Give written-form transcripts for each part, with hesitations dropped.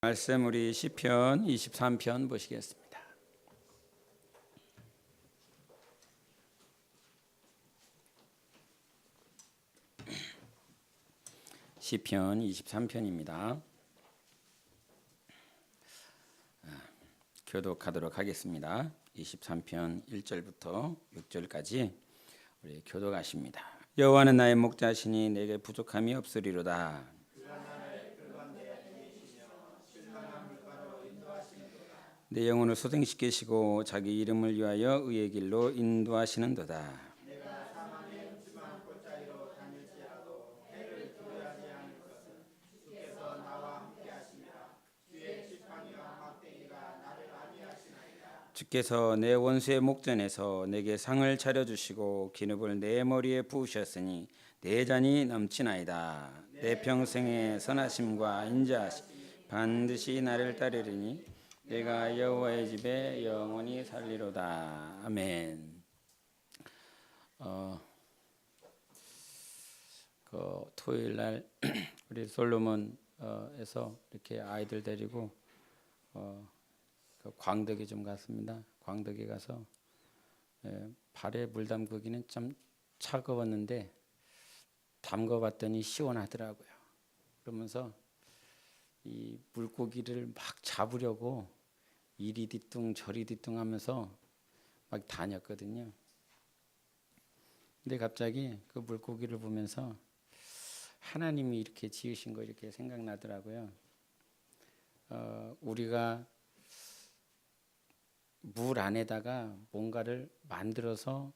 말씀 우리 시편 23편 보시겠습니다. 시편 23편입니다. 교독하도록 하겠습니다. 23편 1절부터 6절까지 우리 교독하십니다. 여호와는 나의 목자시니 내게 부족함이 없으리로다. 내 영혼을 소생시키시고 자기 이름을 위하여 의의 길로 인도하시는도다. 주께서 내 원수의 목전에서 내게 상을 차려주시고 기름을 내 머리에 부으셨으니 내 잔이 넘치나이다. 내 평생의 선하심과 인자하심 반드시 나를 따르리니 내가 여호와의 집에 영원히 살리로다. 아멘. 토요일 날 우리 솔로몬에서 이렇게 아이들 데리고 광덕에 좀 갔습니다. 광덕에 가서 발에 물 담그기는 좀 차가웠는데 담궈봤더니 시원하더라고요. 그러면서 이 물고기를 막 잡으려고 이리 뒤뚱 저리 뒤뚱 하면서 막 다녔거든요. 근데 갑자기 그 물고기를 보면서 하나님이 이렇게 지으신 거 이렇게 생각나더라고요. 우리가 물 안에다가 뭔가를 만들어서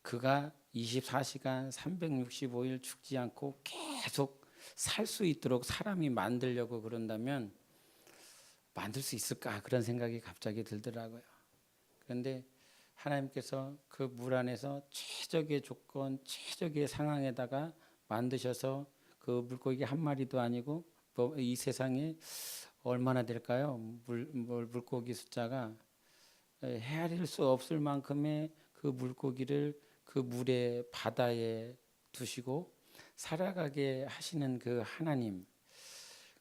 그가 24시간 365일 죽지 않고 계속 살 수 있도록 사람이 만들려고 그런다면 만들 수 있을까? 그런 생각이 갑자기 들더라고요. 그런데 하나님께서 그 물 안에서 최적의 조건, 최적의 상황에다가 만드셔서 그 물고기 한 마리도 아니고 이 세상에 얼마나 될까요? 물고기 숫자가 헤아릴 수 없을 만큼의 그 물고기를 그 물에 바다에 두시고 살아가게 하시는 그 하나님.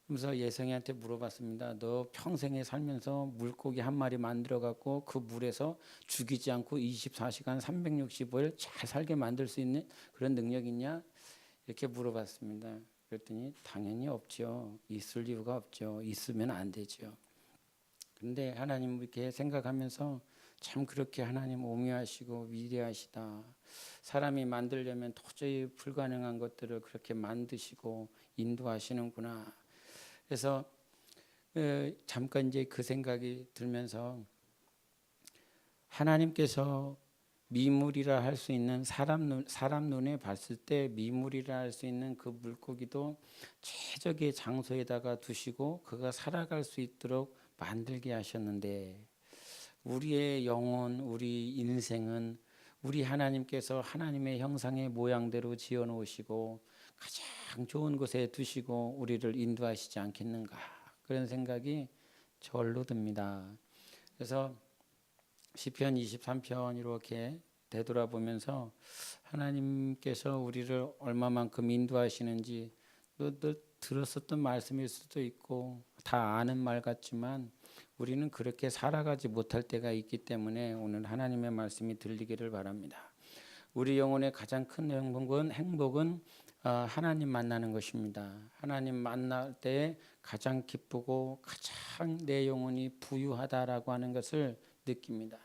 그래서 예성이한테 물어봤습니다. 너 평생에 살면서 물고기 한 마리 만들어 갖고 그 물에서 죽이지 않고 24시간 365일 잘 살게 만들 수 있는 그런 능력 있냐? 이렇게 물어봤습니다. 그랬더니 당연히 없죠. 있을 이유가 없죠. 있으면 안 되죠. 그런데 하나님 이렇게 생각하면서 참 그렇게 하나님 오묘하시고 위대하시다. 사람이 만들려면 도저히 불가능한 것들을 그렇게 만드시고 인도하시는구나. 그래서 잠깐 이제 그 생각이 들면서 하나님께서 미물이라 할 수 있는 사람 눈에 봤을 때 미물이라 할 수 있는 그 물고기도 최적의 장소에다가 두시고 그가 살아갈 수 있도록 만들게 하셨는데 우리의 영혼, 우리 인생은 우리 하나님께서 하나님의 형상의 모양대로 지어 놓으시고 가장 좋은 곳에 두시고 우리를 인도하시지 않겠는가 그런 생각이 절로 듭니다. 그래서 시편 23편 이렇게 되돌아보면서 하나님께서 우리를 얼마만큼 인도하시는지 늘 들었었던 말씀일 수도 있고 다 아는 말 같지만 우리는 그렇게 살아가지 못할 때가 있기 때문에 오늘 하나님의 말씀이 들리기를 바랍니다. 우리 영혼의 가장 큰 행복은 하나님 만나는 것입니다. 하나님 만날 때 가장 기쁘고 가장 내 영혼이 부유하다라고 하는 것을 느낍니다.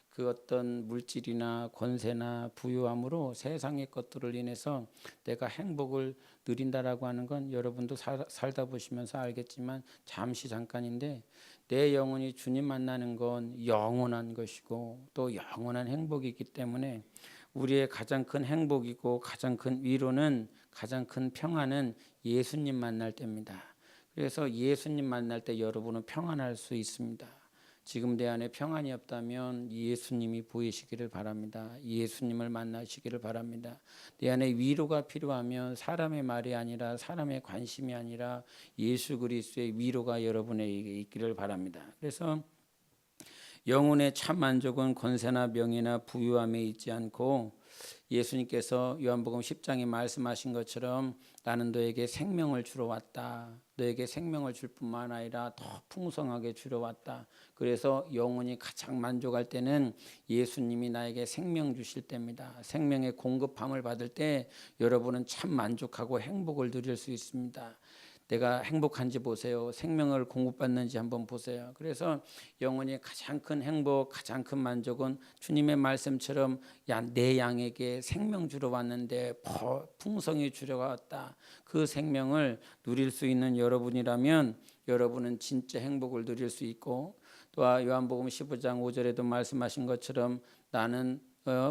그 어떤 물질이나 권세나 부유함으로 세상의 것들을 인해서 내가 행복을 누린다라고 하는 건 여러분도 살다 보시면서 알겠지만 잠시 잠깐인데 내 영혼이 주님 만나는 건 영원한 것이고 또 영원한 행복이기 때문에 우리의 가장 큰 행복이고 가장 큰 위로는 가장 큰 평안은 예수님 만날 때입니다. 그래서 예수님 만날 때 여러분은 평안할 수 있습니다. 지금 내 안에 평안이 없다면 예수님이 보이시기를 바랍니다. 예수님을 만나시기를 바랍니다. 내 안에 위로가 필요하면 사람의 말이 아니라 사람의 관심이 아니라 예수 그리스도의 위로가 여러분에게 있기를 바랍니다. 그래서 영혼의 참 만족은 권세나 명예나 부유함에 있지 않고 예수님께서 요한복음 10장에 말씀하신 것처럼 나는 너에게 생명을 주러 왔다. 너에게 생명을 줄 뿐만 아니라 더 풍성하게 주러 왔다. 그래서 영혼이 가장 만족할 때는 예수님이 나에게 생명 주실 때입니다. 생명의 공급함을 받을 때 여러분은 참 만족하고 행복을 누릴 수 있습니다. 내가 행복한지 보세요. 생명을 공급받는지 한번 보세요. 그래서 영혼이 가장 큰 행복, 가장 큰 만족은 주님의 말씀처럼 내 양에게 생명 주러 왔는데 풍성히 주러 왔다. 그 생명을 누릴 수 있는 여러분이라면 여러분은 진짜 행복을 누릴 수 있고, 또한 요한복음 15장 5절에도 말씀하신 것처럼 나는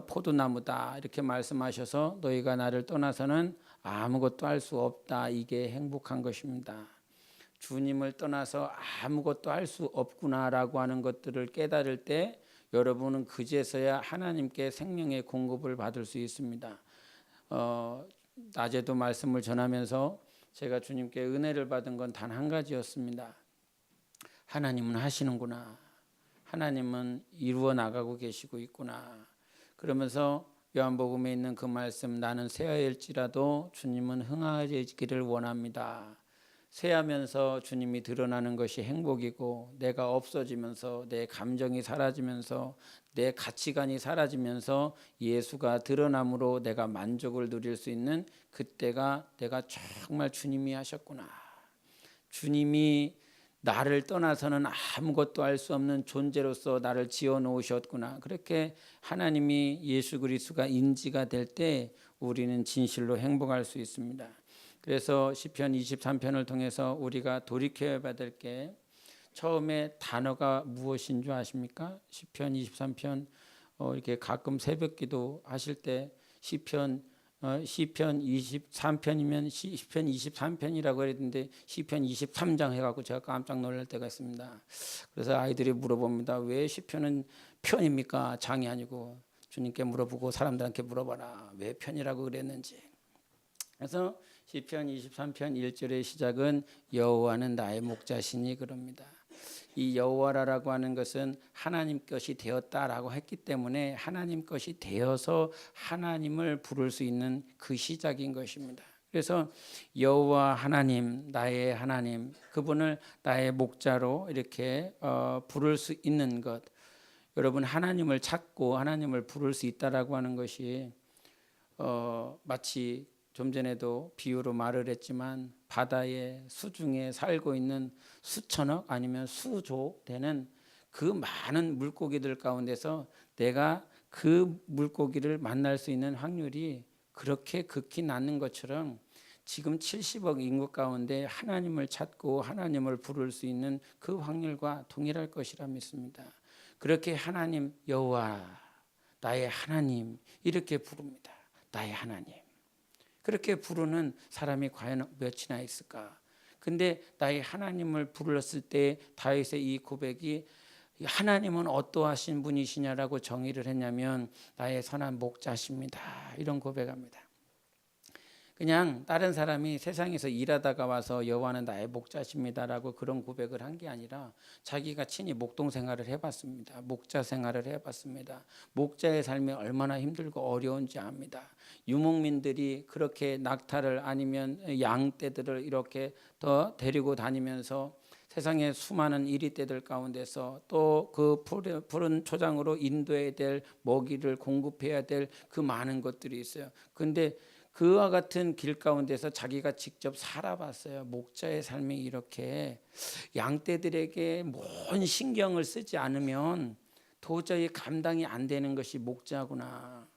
포도나무다 이렇게 말씀하셔서 너희가 나를 떠나서는 아무것도 할 수 없다. 이게 행복한 것입니다. 주님을 떠나서 아무것도 할 수 없구나라고 하는 것들을 깨달을 때 여러분은 그제서야 하나님께 생명의 공급을 받을 수 있습니다. 낮에도 말씀을 전하면서 제가 주님께 은혜를 받은 건 단 한 가지였습니다. 하나님은 하시는구나. 하나님은 이루어 나가고 계시고 있구나. 그러면서 요한복음에 있는 그 말씀, 나는 쇠하일지라도 주님은 흥하시기를 원합니다. 쇠하면서 주님이 드러나는 것이 행복이고, 내가 없어지면서 내 감정이 사라지면서 내 가치관이 사라지면서 예수가 드러남으로 내가 만족을 누릴 수 있는 그때가 내가 정말 주님이 하셨구나. 주님이 나를 떠나서는 아무것도 할 수 없는 존재로서 나를 지어 놓으셨구나. 그렇게 하나님이 예수 그리스도가 인지가 될 때 우리는 진실로 행복할 수 있습니다. 그래서 시편 23편을 통해서 우리가 돌이켜야 받을 게, 처음에 단어가 무엇인 줄 아십니까? 시편 23편 이렇게 가끔 새벽기도 하실 때 시편 23편이면 시편 23편이라고 그랬는데 시편 23장 해갖고 제가 깜짝 놀랄 때가 있습니다. 그래서 아이들이 물어봅니다. 왜 시편은 편입니까? 장이 아니고. 주님께 물어보고 사람들한테 물어봐라. 왜 편이라고 그랬는지. 그래서 시편 23편 1절의 시작은 여호와는 나의 목자시니 그럽니다. 이 여호와라고 하는 것은 하나님 것이 되었다라고 했기 때문에 하나님 것이 되어서 하나님을 부를 수 있는 그 시작인 것입니다. 그래서 여호와 하나님, 나의 하나님, 그분을 나의 목자로 이렇게 부를 수 있는 것, 여러분 하나님을 찾고 하나님을 부를 수 있다라고 하는 것이 마치 좀 전에도 비유로 말을 했지만 바다의 수중에 살고 있는 수천억 아니면 수조 되는 그 많은 물고기들 가운데서 내가 그 물고기를 만날 수 있는 확률이 그렇게 극히 낮은 것처럼 지금 70억 인구 가운데 하나님을 찾고 하나님을 부를 수 있는 그 확률과 동일할 것이라 믿습니다. 그렇게 하나님 여호와 나의 하나님 이렇게 부릅니다. 나의 하나님. 그렇게 부르는 사람이 과연 몇이나 있을까? 근데 나의 하나님을 불렀을 때 다윗의 이 고백이 하나님은 어떠하신 분이시냐라고 정의를 했냐면 나의 선한 목자십니다. 이런 고백합니다. 그냥 다른 사람이 세상에서 일하다가 와서 여호와는 나의 목자십니다라고 그런 고백을 한 게 아니라 자기가 친히 목동 생활을 해봤습니다. 목자 생활을 해봤습니다. 목자의 삶이 얼마나 힘들고 어려운지 압니다. 유목민들이 그렇게 낙타를 아니면 양떼들을 이렇게 더 데리고 다니면서 세상의 수많은 이리떼들 가운데서 또 그 푸른 초장으로 인도해야 될 먹이를 공급해야 될 그 많은 것들이 있어요. 근데 그와 같은 길 가운데서 자기가 직접 살아봤어요. 목자의 삶이 이렇게 양떼들에게 뭔 신경을 쓰지 않으면 도저히 감당이 안 되는 것이 목자구나.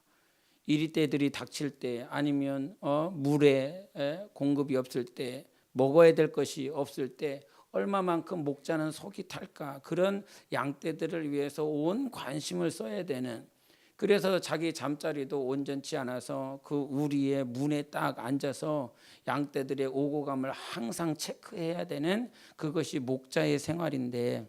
이리떼들이 닥칠 때 아니면 물에 공급이 없을 때 먹어야 될 것이 없을 때 얼마만큼 목자는 속이 탈까. 그런 양떼들을 위해서 온 관심을 써야 되는, 그래서 자기 잠자리도 온전치 않아서 그 우리의 문에 딱 앉아서 양떼들의 오고 감을 항상 체크해야 되는 그것이 목자의 생활인데,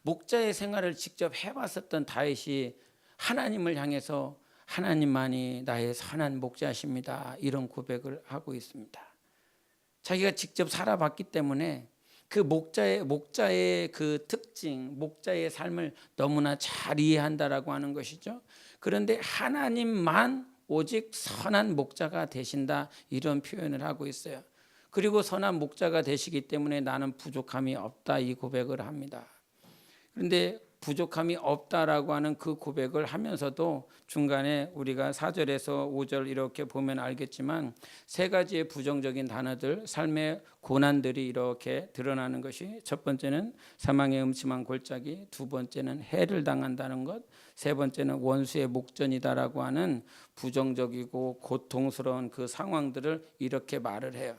목자의 생활을 직접 해봤었던 다윗이 하나님을 향해서 하나님만이 나의 선한 목자십니다 이런 고백을 하고 있습니다. 자기가 직접 살아봤기 때문에 그 목자의 그 특징, 목자의 삶을 너무나 잘 이해한다라고 하는 것이죠. 그런데 하나님만 오직 선한 목자가 되신다, 이런 표현을 하고 있어요. 그리고 선한 목자가 되시기 때문에 나는 부족함이 없다, 이 고백을 합니다. 그런데 부족함이 없다라고 하는 그 고백을 하면서도 중간에 우리가 4절에서 5절 이렇게 보면 알겠지만 세 가지의 부정적인 단어들, 삶의 고난들이 이렇게 드러나는 것이, 첫 번째는 사망의 음침한 골짜기, 두 번째는 해를 당한다는 것, 세 번째는 원수의 목전이다라고 하는 부정적이고 고통스러운 그 상황들을 이렇게 말을 해요.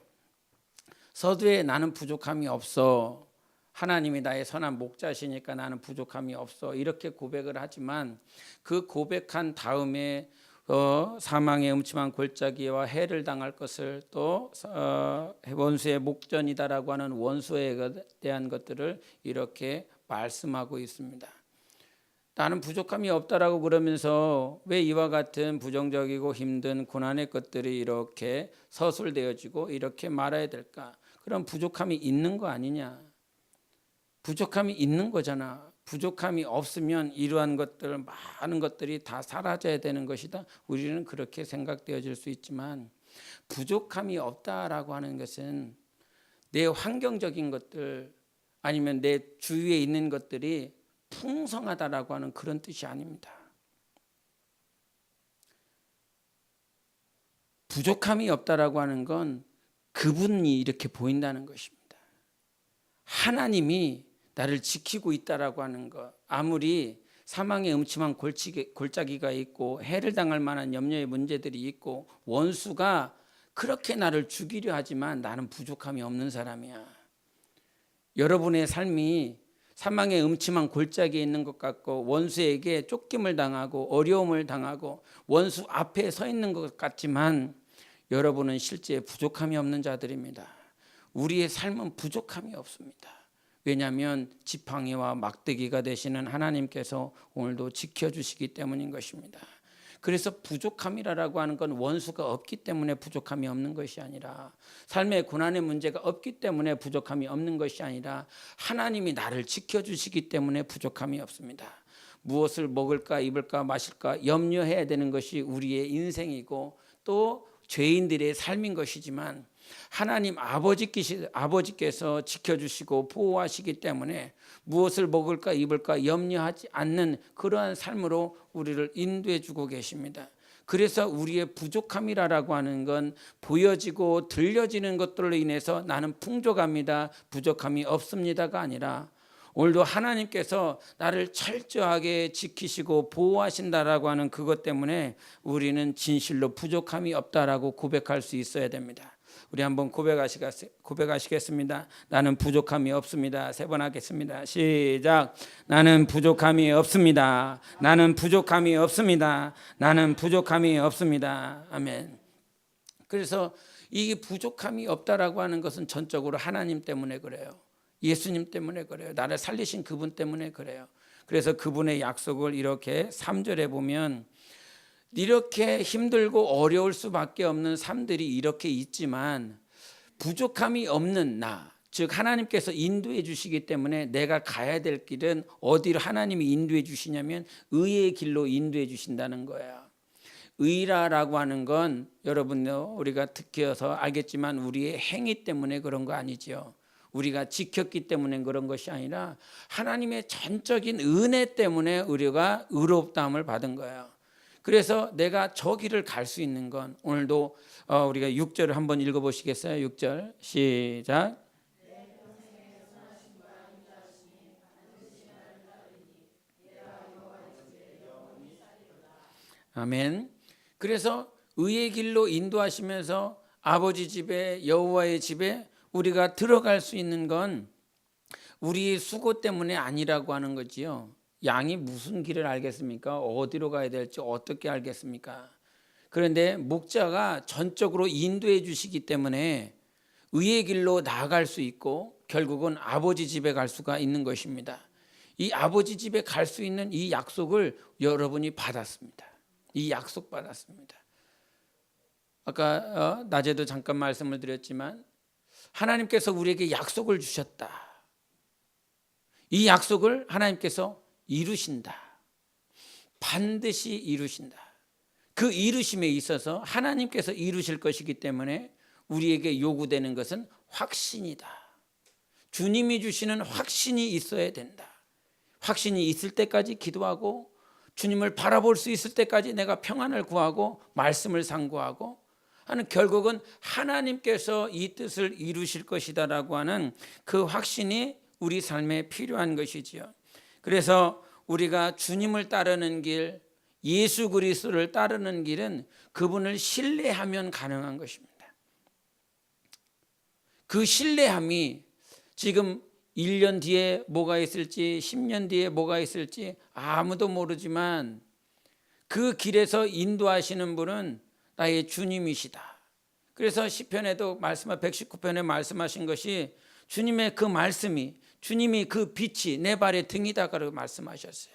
서두에 나는 부족함이 없어, 하나님이 나의 선한 목자시니까 나는 부족함이 없어, 이렇게 고백을 하지만 그 고백한 다음에 사망의 음침한 골짜기와 해를 당할 것을, 또 원수의 목전이다라고 하는 원수에 대한 것들을 이렇게 말씀하고 있습니다. 나는 부족함이 없다라고 그러면서 왜 이와 같은 부정적이고 힘든 고난의 것들이 이렇게 서술되어지고 이렇게 말해야 될까? 그럼 부족함이 있는 거 아니냐? 부족함이 있는 거잖아. 부족함이 없으면 이러한 것들, 많은 것들이 다 사라져야 되는 것이다. 우리는 그렇게 생각되어질 수 있지만, 부족함이 없다라고 하는 것은 내 환경적인 것들 아니면 내 주위에 있는 것들이 풍성하다라고 하는 그런 뜻이 아닙니다. 부족함이 없다라고 하는 건 그분이 이렇게 보인다는 것입니다. 하나님이 나를 지키고 있다라고 하는 것, 아무리 사망의 음침한 골짜기가 있고 해를 당할 만한 염려의 문제들이 있고 원수가 그렇게 나를 죽이려 하지만 나는 부족함이 없는 사람이야. 여러분의 삶이 사망의 음침한 골짜기에 있는 것 같고 원수에게 쫓김을 당하고 어려움을 당하고 원수 앞에 서 있는 것 같지만 여러분은 실제 부족함이 없는 자들입니다. 우리의 삶은 부족함이 없습니다. 왜냐하면 지팡이와 막대기가 되시는 하나님께서 오늘도 지켜주시기 때문인 것입니다. 그래서 부족함이라고 하는 건 원수가 없기 때문에 부족함이 없는 것이 아니라, 삶의 고난의 문제가 없기 때문에 부족함이 없는 것이 아니라, 하나님이 나를 지켜주시기 때문에 부족함이 없습니다. 무엇을 먹을까 입을까 마실까 염려해야 되는 것이 우리의 인생이고 또 죄인들의 삶인 것이지만, 하나님 아버지께서 지켜주시고 보호하시기 때문에 무엇을 먹을까 입을까 염려하지 않는 그러한 삶으로 우리를 인도해 주고 계십니다. 그래서 우리의 부족함이라고 하는 건 보여지고 들려지는 것들로 인해서 나는 풍족합니다, 부족함이 없습니다가 아니라, 오늘도 하나님께서 나를 철저하게 지키시고 보호하신다라고 하는 그것 때문에 우리는 진실로 부족함이 없다라고 고백할 수 있어야 됩니다. 우리 한번 고백하시겠습니다. 나는 부족함이 없습니다. 3번 하겠습니다. 시작. 나는 부족함이 없습니다. 나는 부족함이 없습니다. 나는 부족함이 없습니다. 아멘. 그래서 이 부족함이 없다라고 하는 것은 전적으로 하나님 때문에 그래요. 예수님 때문에 그래요. 나를 살리신 그분 때문에 그래요. 그래서 그분의 약속을 이렇게 3절에 보면, 이렇게 힘들고 어려울 수밖에 없는 삶들이 이렇게 있지만 부족함이 없는 나, 즉 하나님께서 인도해 주시기 때문에 내가 가야 될 길은 어디로 하나님이 인도해 주시냐면 의의 길로 인도해 주신다는 거예요. 의라고 하는 건 여러분요, 우리가 특히서 알겠지만 우리의 행위 때문에 그런 거 아니죠. 우리가 지켰기 때문에 그런 것이 아니라 하나님의 전적인 은혜 때문에 우리가 의롭다함을 받은 거예요. 그래서 내가 저 길을 갈 수 있는 건, 오늘도 우리가 6절을 한번 읽어보시겠어요? 6절 시작. 아멘. 그래서 의의 길로 인도하시면서 아버지 집에, 여호와의 집에 우리가 들어갈 수 있는 건 우리의 수고 때문에 아니라고 하는 거지요. 양이 무슨 길을 알겠습니까? 어디로 가야 될지 어떻게 알겠습니까? 그런데 목자가 전적으로 인도해 주시기 때문에 의의 길로 나아갈 수 있고 결국은 아버지 집에 갈 수가 있는 것입니다. 이 아버지 집에 갈 수 있는 이 약속을 여러분이 받았습니다. 이 약속 받았습니다. 아까 낮에도 잠깐 말씀을 드렸지만 하나님께서 우리에게 약속을 주셨다. 이 약속을 하나님께서 이루신다. 반드시 이루신다. 그 이루심에 있어서 하나님께서 이루실 것이기 때문에 우리에게 요구되는 것은 확신이다. 주님이 주시는 확신이 있어야 된다. 확신이 있을 때까지 기도하고 주님을 바라볼 수 있을 때까지 내가 평안을 구하고 말씀을 상고하고 하는, 결국은 하나님께서 이 뜻을 이루실 것이다라고 하는 그 확신이 우리 삶에 필요한 것이지요. 그래서 우리가 주님을 따르는 길, 예수 그리스도를 따르는 길은 그분을 신뢰하면 가능한 것입니다. 그 신뢰함이 지금 1년 뒤에 뭐가 있을지 10년 뒤에 뭐가 있을지 아무도 모르지만 그 길에서 인도하시는 분은 나의 주님이시다. 그래서 시편에도 119편에 말씀하신 것이 주님의 그 말씀이, 주님이 그 빛이 내 발의 등이다라고 말씀하셨어요.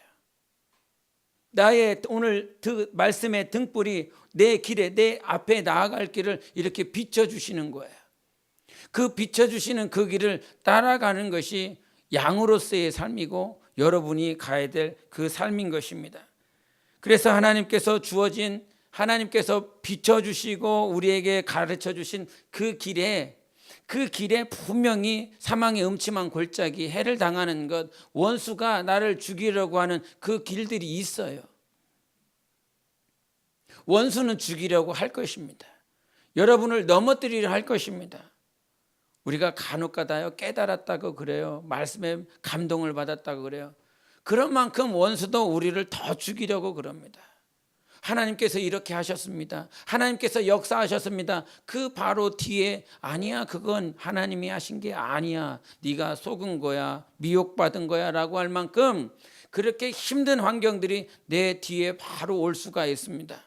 나의 오늘 그 말씀의 등불이 내 길에, 내 앞에 나아갈 길을 이렇게 비춰주시는 거예요. 그 비춰주시는 그 길을 따라가는 것이 양으로서의 삶이고 여러분이 가야 될 그 삶인 것입니다. 그래서 하나님께서 주어진, 하나님께서 비춰주시고 우리에게 가르쳐 주신 그 길에 분명히 사망의 음침한 골짜기, 해를 당하는 것, 원수가 나를 죽이려고 하는 그 길들이 있어요. 원수는 죽이려고 할 것입니다. 여러분을 넘어뜨리려 할 것입니다. 우리가 간혹가다요 깨달았다고 그래요. 말씀에 감동을 받았다고 그래요. 그런 만큼 원수도 우리를 더 죽이려고 그럽니다. 하나님께서 이렇게 하셨습니다. 하나님께서 역사하셨습니다. 그 바로 뒤에 아니야, 그건 하나님이 하신 게 아니야, 네가 속은 거야, 미혹받은 거야 라고 할 만큼 그렇게 힘든 환경들이 내 뒤에 바로 올 수가 있습니다.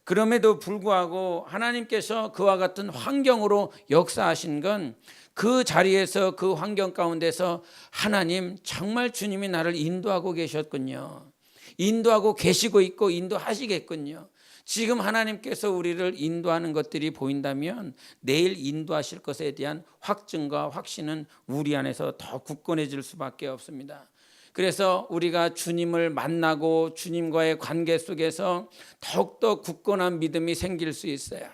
그럼에도 불구하고 하나님께서 그와 같은 환경으로 역사하신 건 그 자리에서, 그 환경 가운데서 하나님, 정말 주님이 나를 인도하고 계셨군요. 인도하고 계시고 있고 인도하시겠군요. 지금 하나님께서 우리를 인도하는 것들이 보인다면 내일 인도하실 것에 대한 확증과 확신은 우리 안에서 더 굳건해질 수밖에 없습니다. 그래서 우리가 주님을 만나고 주님과의 관계 속에서 더욱더 굳건한 믿음이 생길 수 있어요.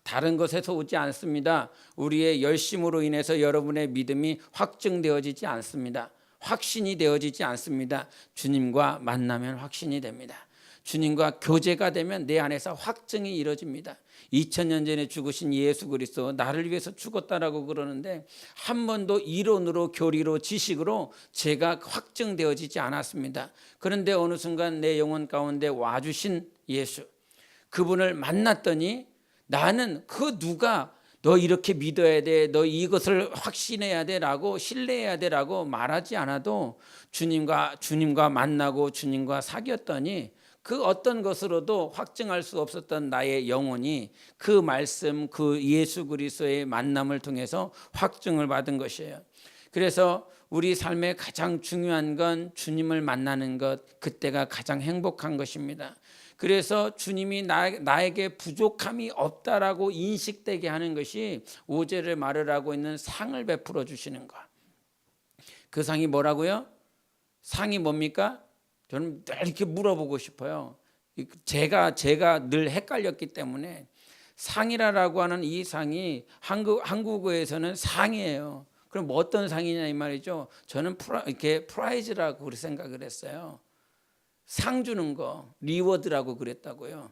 다른 것에서 오지 않습니다. 우리의 열심으로 인해서 여러분의 믿음이 확증되어지지 않습니다. 확신이 되어지지 않습니다. 주님과 만나면 확신이 됩니다. 주님과 교제가 되면 내 안에서 확증이 이루어집니다. 2000년 전에 죽으신 예수 그리스도, 나를 위해서 죽었다라고 그러는데 한 번도 이론으로, 교리로, 지식으로 제가 확증되어지지 않았습니다. 그런데 어느 순간 내 영혼 가운데 와주신 예수, 그분을 만났더니 나는 그 누가 너 이렇게 믿어야 돼, 너 이것을 확신해야 돼라고, 신뢰해야 돼라고 말하지 않아도 주님과 만나고 주님과 사귀었더니 그 어떤 것으로도 확증할 수 없었던 나의 영혼이 그 말씀, 그 예수 그리스도의 만남을 통해서 확증을 받은 것이에요. 그래서 우리 삶의 가장 중요한 건 주님을 만나는 것, 그때가 가장 행복한 것입니다. 그래서 주님이 나에게 부족함이 없다라고 인식되게 하는 것이 5절에 말을 하고 있는 상을 베풀어 주시는 것. 그 상이 뭐라고요? 상이 뭡니까? 저는 늘 이렇게 물어보고 싶어요. 제가 늘 헷갈렸기 때문에 상이라고 하는 이 상이 한국어에서는 상이에요. 그럼 뭐 어떤 상이냐 이 말이죠. 저는 이렇게 프라이즈라고 생각을 했어요. 상 주는 거, 리워드라고 그랬다고요.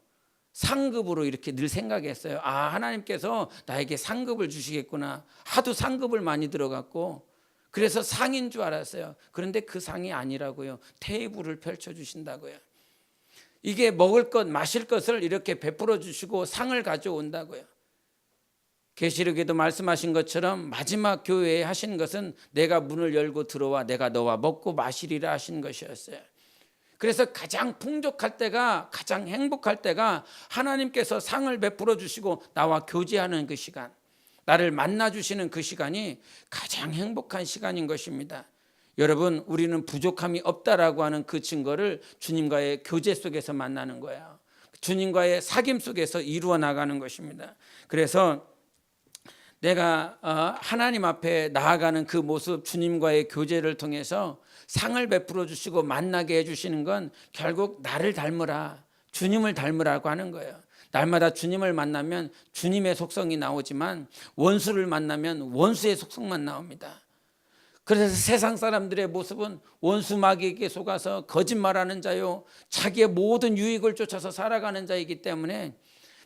상급으로 이렇게 늘 생각했어요. 아, 하나님께서 나에게 상급을 주시겠구나. 하도 상급을 많이 들어갔고 그래서 상인 줄 알았어요. 그런데 그 상이 아니라고요. 테이블을 펼쳐주신다고요. 이게 먹을 것, 마실 것을 이렇게 베풀어 주시고 상을 가져온다고요. 계시록에도 말씀하신 것처럼 마지막 교회에 하신 것은 내가 문을 열고 들어와 내가 너와 먹고 마시리라 하신 것이었어요. 그래서 가장 풍족할 때가, 가장 행복할 때가 하나님께서 상을 베풀어 주시고 나와 교제하는 그 시간, 나를 만나주시는 그 시간이 가장 행복한 시간인 것입니다. 여러분, 우리는 부족함이 없다라고 하는 그 증거를 주님과의 교제 속에서 만나는 거예요. 주님과의 사귐 속에서 이루어 나가는 것입니다. 그래서 내가 하나님 앞에 나아가는 그 모습, 주님과의 교제를 통해서 상을 베풀어 주시고 만나게 해주시는 건 결국 나를 닮으라, 주님을 닮으라고 하는 거예요. 날마다 주님을 만나면 주님의 속성이 나오지만 원수를 만나면 원수의 속성만 나옵니다. 그래서 세상 사람들의 모습은 원수 마귀에게 속아서 거짓말하는 자요, 자기의 모든 유익을 쫓아서 살아가는 자이기 때문에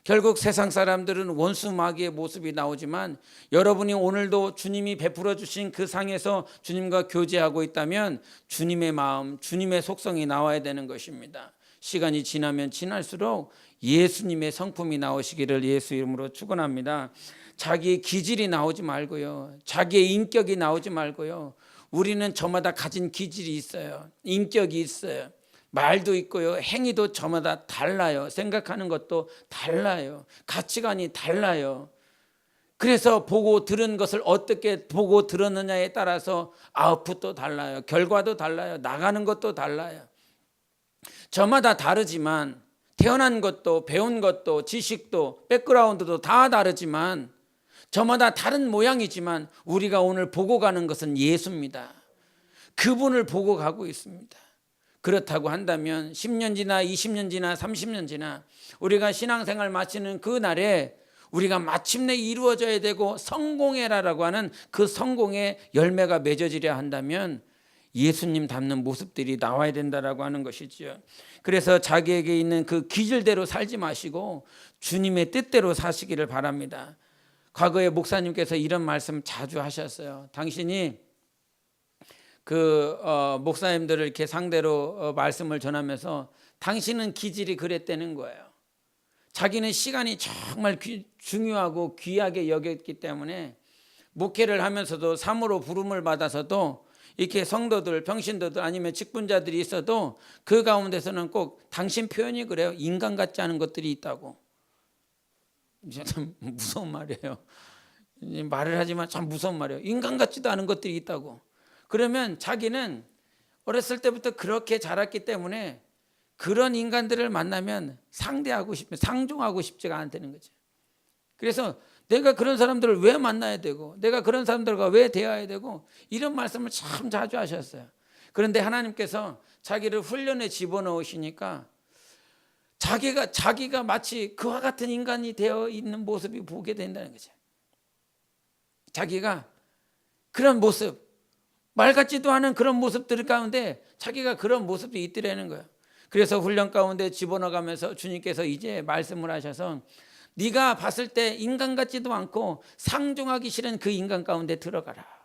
결국 세상 사람들은 원수 마귀의 모습이 나오지만 여러분이 오늘도 주님이 베풀어 주신 그 상에서 주님과 교제하고 있다면 주님의 마음, 주님의 속성이 나와야 되는 것입니다. 시간이 지나면 지날수록 예수님의 성품이 나오시기를 예수 이름으로 축원합니다. 자기의 기질이 나오지 말고요, 자기의 인격이 나오지 말고요. 우리는 저마다 가진 기질이 있어요. 인격이 있어요. 말도 있고요, 행위도 저마다 달라요. 생각하는 것도 달라요. 가치관이 달라요. 그래서 보고 들은 것을 어떻게 보고 들었느냐에 따라서 아웃풋도 달라요. 결과도 달라요. 나가는 것도 달라요. 저마다 다르지만 태어난 것도 배운 것도 지식도 백그라운드도 다 다르지만 저마다 다른 모양이지만 우리가 오늘 보고 가는 것은 예수입니다. 그분을 보고 가고 있습니다. 그렇다고 한다면 10년 지나 20년 지나 30년 지나 우리가 신앙생활 마치는 그 날에 우리가 마침내 이루어져야 되고 성공해라라고 하는 그 성공의 열매가 맺어지려 한다면 예수님 닮는 모습들이 나와야 된다라고 하는 것이죠. 그래서 자기에게 있는 그 기질대로 살지 마시고 주님의 뜻대로 사시기를 바랍니다. 과거에 목사님께서 이런 말씀 자주 하셨어요. 당신이 목사님들을 이렇게 상대로 말씀을 전하면서 당신은 기질이 그랬다는 거예요. 자기는 시간이 정말 중요하고 귀하게 여겼기 때문에 목회를 하면서도 사모로 부름을 받아서도 이렇게 성도들, 평신도들 아니면 직분자들이 있어도 그 가운데서는 꼭 당신 표현이 그래요. 인간 같지 않은 것들이 있다고. 참 무서운 말이에요. 말을 하지만 참 무서운 말이에요. 인간 같지도 않은 것들이 있다고. 그러면 자기는 어렸을 때부터 그렇게 자랐기 때문에 그런 인간들을 만나면 상종하고 싶지가 않다는 거죠. 그래서 내가 그런 사람들을 왜 만나야 되고 내가 그런 사람들과 왜 대화해야 되고 이런 말씀을 참 자주 하셨어요. 그런데 하나님께서 자기를 훈련에 집어넣으시니까 자기가 마치 그와 같은 인간이 되어 있는 모습이 보게 된다는 거죠. 자기가 그런 모습, 말 같지도 않은 그런 모습들 가운데 자기가 그런 모습이 있더라는 거예요. 그래서 훈련 가운데 집어넣어가면서 주님께서 이제 말씀을 하셔서 네가 봤을 때 인간 같지도 않고 상종하기 싫은 그 인간 가운데 들어가라.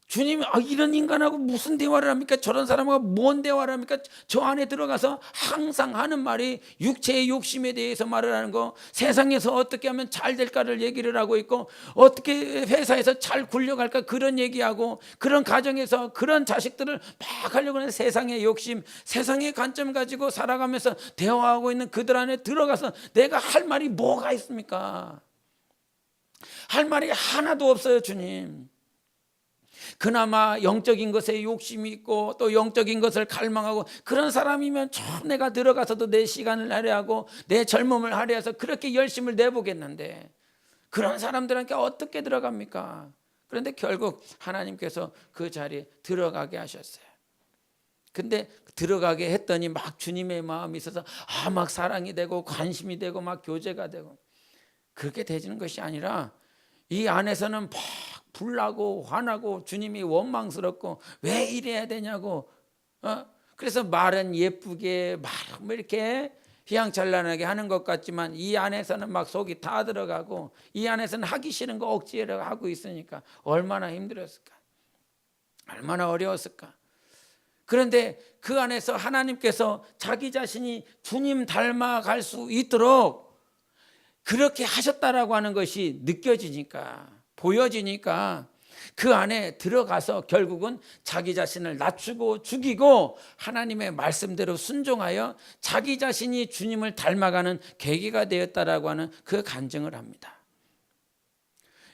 주님이 이런 인간하고 무슨 대화를 합니까? 저런 사람하고 뭔 대화를 합니까? 저 안에 들어가서 항상 하는 말이 육체의 욕심에 대해서 말을 하는 거, 세상에서 어떻게 하면 잘 될까를 얘기를 하고 있고 어떻게 회사에서 잘 굴려갈까 그런 얘기하고 그런 가정에서 그런 자식들을 막 하려고 하는 세상의 욕심, 세상의 관점 가지고 살아가면서 대화하고 있는 그들 안에 들어가서 내가 할 말이 뭐가 있습니까? 할 말이 하나도 없어요. 주님, 그나마 영적인 것에 욕심이 있고 또 영적인 것을 갈망하고 그런 사람이면 참 내가 들어가서도 내 시간을 할애하고 내 젊음을 할애해서 그렇게 열심을 내보겠는데 그런 사람들한테 어떻게 들어갑니까? 그런데 결국 하나님께서 그 자리에 들어가게 하셨어요. 근데 들어가게 했더니 막 주님의 마음이 있어서 막 사랑이 되고 관심이 되고 막 교제가 되고 그렇게 되지는 것이 아니라 이 안에서는 막 불나고 화나고 주님이 원망스럽고 왜 이래야 되냐고. 그래서 말은 예쁘게 막 이렇게 휘황찬란하게 하는 것 같지만 이 안에서는 막 속이 다 들어가고 이 안에서는 하기 싫은 거 억지로 하고 있으니까 얼마나 힘들었을까, 얼마나 어려웠을까. 그런데 그 안에서 하나님께서 자기 자신이 주님 닮아갈 수 있도록 그렇게 하셨다라고 하는 것이 느껴지니까, 보여지니까 그 안에 들어가서 결국은 자기 자신을 낮추고 죽이고 하나님의 말씀대로 순종하여 자기 자신이 주님을 닮아가는 계기가 되었다라고 하는 그 간증을 합니다.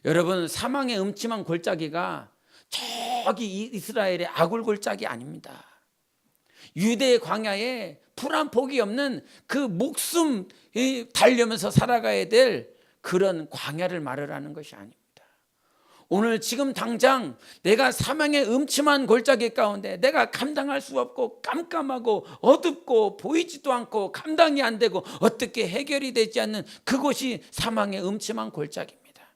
여러분, 사망의 음침한 골짜기가 저기 이스라엘의 아굴 골짜기 아닙니다. 유대의 광야에 풀 한 폭이 없는 그 목숨 달려면서 살아가야 될 그런 광야를 말을 하는 것이 아닙니다. 오늘 지금 당장 내가 사망의 음침한 골짜기 가운데 내가 감당할 수 없고 깜깜하고 어둡고 보이지도 않고 감당이 안 되고 어떻게 해결이 되지 않는 그곳이 사망의 음침한 골짜기입니다.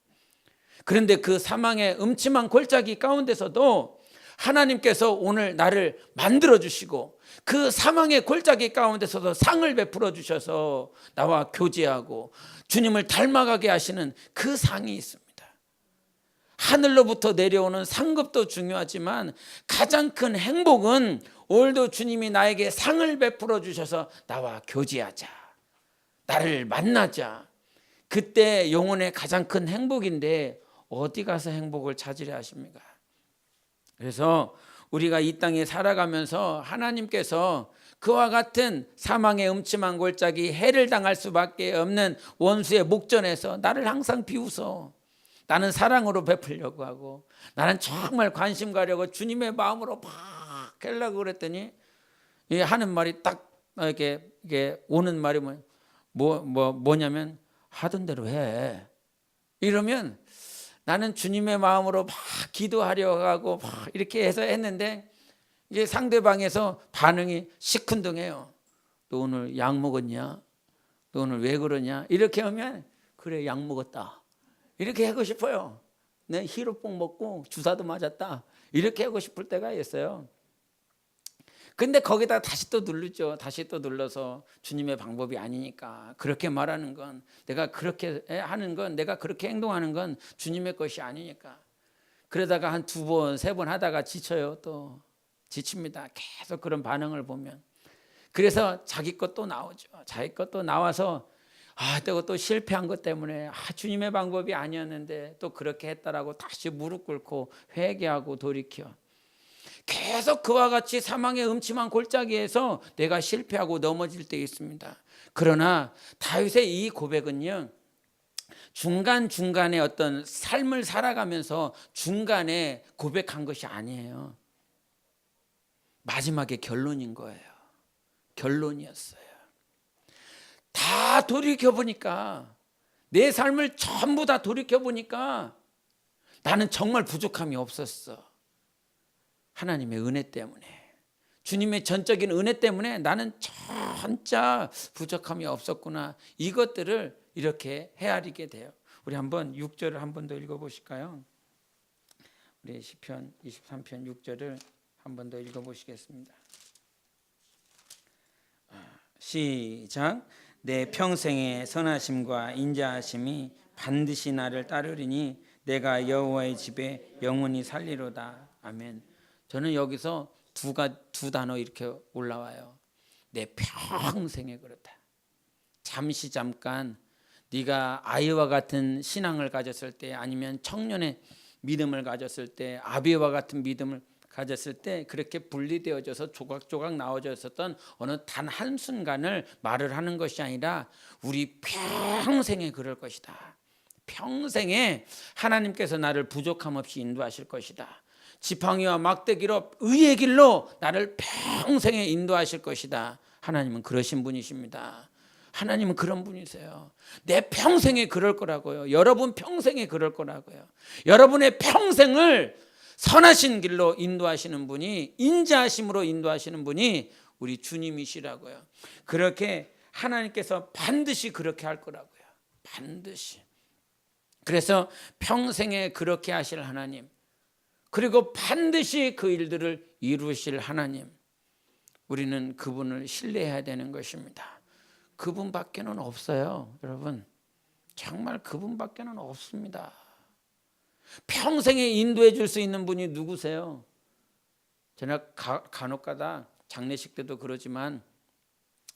그런데 그 사망의 음침한 골짜기 가운데서도 하나님께서 오늘 나를 만들어 주시고 그 사망의 골짜기 가운데서도 상을 베풀어 주셔서 나와 교제하고 주님을 닮아가게 하시는 그 상이 있습니다. 하늘로부터 내려오는 상급도 중요하지만 가장 큰 행복은 오늘도 주님이 나에게 상을 베풀어 주셔서 나와 교제하자, 나를 만나자. 그때 영혼의 가장 큰 행복인데 어디 가서 행복을 찾으려 하십니까? 그래서 우리가 이 땅에 살아가면서 하나님께서 그와 같은 사망의 음침한 골짜기, 해를 당할 수밖에 없는 원수의 목전에서 나를 항상 비웃어. 나는 사랑으로 베풀려고 하고 나는 정말 관심 가려고 주님의 마음으로 막 하려고 그랬더니 하는 말이 딱 이게 오는 말이 뭐냐면 하던 대로 해. 이러면 나는 주님의 마음으로 막 기도하려고 하고 막 이렇게 해서 했는데 이제 상대방에서 반응이 시큰둥해요. 너 오늘 약 먹었냐? 너 오늘 왜 그러냐? 이렇게 하면 그래 약 먹었다. 이렇게 하고 싶어요. 내 히로뽕 먹고 주사도 맞았다. 이렇게 하고 싶을 때가 있어요. 근데 거기다 다시 또 누르죠. 다시 또 눌러서 주님의 방법이 아니니까 그렇게 말하는 건 내가 그렇게 하는 건 내가 그렇게 행동하는 건 주님의 것이 아니니까. 그러다가 한 2번, 3번 하다가 지쳐요. 또 지칩니다. 계속 그런 반응을 보면. 그래서 자기 것도 나오죠. 자기 것도 나와서 또 실패한 것 때문에 주님의 방법이 아니었는데 또 그렇게 했다라고 다시 무릎 꿇고 회개하고 돌이켜. 계속 그와 같이 사망의 음침한 골짜기에서 내가 실패하고 넘어질 때 있습니다. 그러나 다윗의 이 고백은요, 중간중간에 어떤 삶을 살아가면서 중간에 고백한 것이 아니에요. 마지막에 결론인 거예요. 결론이었어요. 다 돌이켜보니까 내 삶을 전부 다 돌이켜보니까 나는 정말 부족함이 없었어. 하나님의 은혜 때문에, 주님의 전적인 은혜 때문에 나는 진짜 부족함이 없었구나. 이것들을 이렇게 헤아리게 돼요. 우리 한번 6절을 한 번 더 읽어보실까요? 우리 시편 23편 6절을 한 번 더 읽어보시겠습니다. 시작. 내 평생의 선하심과 인자하심이 반드시 나를 따르리니 내가 여호와의 집에 영원히 살리로다. 아멘. 저는 여기서 두 단어 이렇게 올라와요. 내 평생에 그렇다. 잠깐 네가 아이와 같은 신앙을 가졌을 때, 아니면 청년의 믿음을 가졌을 때, 아비와 같은 믿음을 가졌을 때 그렇게 분리되어져서 조각조각 나눠져 있었던 어느 단 한순간을 말을 하는 것이 아니라 우리 평생에 그럴 것이다. 평생에 하나님께서 나를 부족함 없이 인도하실 것이다. 지팡이와 막대기로 의의 길로 나를 평생에 인도하실 것이다. 하나님은 그러신 분이십니다. 하나님은 그런 분이세요. 내 평생에 그럴 거라고요. 여러분 평생에 그럴 거라고요. 여러분의 평생을 선하신 길로 인도하시는 분이, 인자하심으로 인도하시는 분이 우리 주님이시라고요. 그렇게 하나님께서 반드시 그렇게 할 거라고요. 반드시. 그래서 평생에 그렇게 하실 하나님, 그리고 반드시 그 일들을 이루실 하나님, 우리는 그분을 신뢰해야 되는 것입니다. 그분밖에는 없어요. 여러분, 정말 그분밖에는 없습니다. 평생에 인도해 줄 수 있는 분이 누구세요? 제가 간혹가다 장례식 때도 그러지만